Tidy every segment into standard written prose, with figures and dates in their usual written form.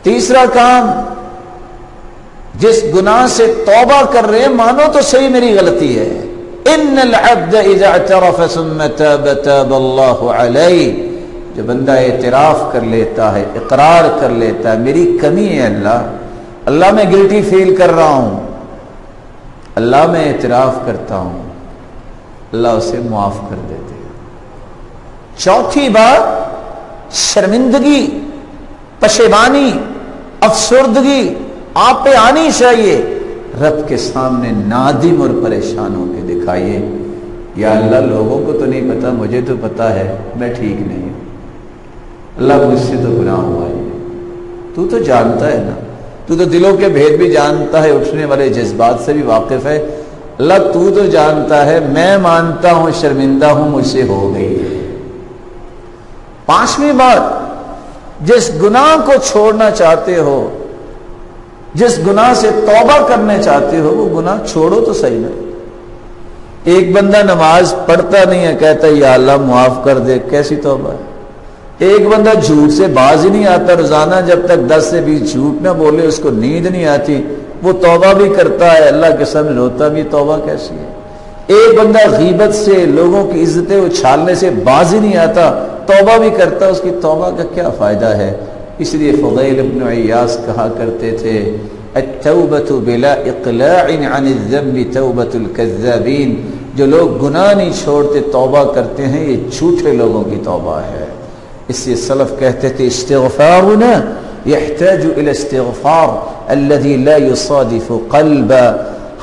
تیسرا کام، جس گناہ سے توبہ کر رہے ہیں مانو تو صحیح میری غلطی ہے. ان العبد اذا اعترف ثم تاب تاب اللہ علیہ، جو بندہ اعتراف کر لیتا ہے، اقرار کر لیتا ہے میری کمی ہے اللہ میں گلٹی فیل کر رہا ہوں، اللہ میں اعتراف کرتا ہوں، اللہ اسے معاف کر دیتے ہیں. چوتھی بات، شرمندگی، پشیمانی، افسردگی آپ پہ آنی چاہیے. رب کے سامنے نادم اور پریشان ہو کے دکھائیے، یا اللہ لوگوں کو تو نہیں پتا، مجھے تو پتا ہے میں ٹھیک نہیں ہوں، اللہ مجھ سے تو گناہ ہوا ہے، تو تو جانتا ہے نا، تو تو دلوں کے بھید بھی جانتا ہے، اٹھنے والے جذبات سے بھی واقف ہے، اللہ تو تو جانتا ہے، میں مانتا ہوں شرمندہ ہوں، مجھ سے ہو گئی ہے. پانچویں بات، جس گناہ کو چھوڑنا چاہتے ہو، جس گناہ سے توبہ کرنے چاہتے ہو، وہ گناہ چھوڑو تو صحیح نا. ایک بندہ نماز پڑھتا نہیں ہے، کہتا ہے یا اللہ معاف کر دے، کیسی توبہ ہے. ایک بندہ جھوٹ سے باز ہی نہیں آتا، روزانہ جب تک 10 سے 20 جھوٹ نہ بولے اس کو نیند نہیں آتی، وہ توبہ بھی کرتا ہے، اللہ کے سامنے روتا بھی، توبہ کیسی ہے. ایک بندہ غیبت سے، لوگوں کی عزتیں اچھالنے سے باز ہی نہیں آتا، توبہ بھی کرتا، اس کی توبہ کا کیا فائدہ ہے. اس لیے فضیل ابن عیاض کہا کرتے تھے التوبۃ بلا اقلاع عن الذنب توبۃ الکذابین، جو لوگ گناہ نہیں چھوڑتے توبہ کرتے ہیں یہ جھوٹے لوگوں کی توبہ ہے. اس لیے سلف کہتے تھے استغفارنا يحتاج الى استغفار الذي لا يصادف قلبا،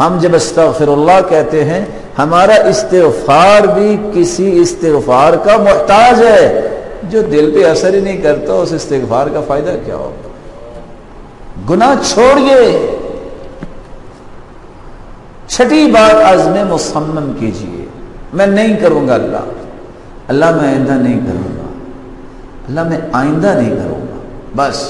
ہم جب استغفر اللہ کہتے ہیں ہمارا استغفار بھی کسی استغفار کا محتاج ہے، جو دل پہ اثر ہی نہیں کرتا اس استغفار کا فائدہ کیا ہوگا. گناہ چھوڑیے. چھٹی بات، عزم مصمم کیجئے، میں نہیں کروں گا اللہ میں آئندہ نہیں کروں گا، اللہ میں آئندہ نہیں کروں گا، بس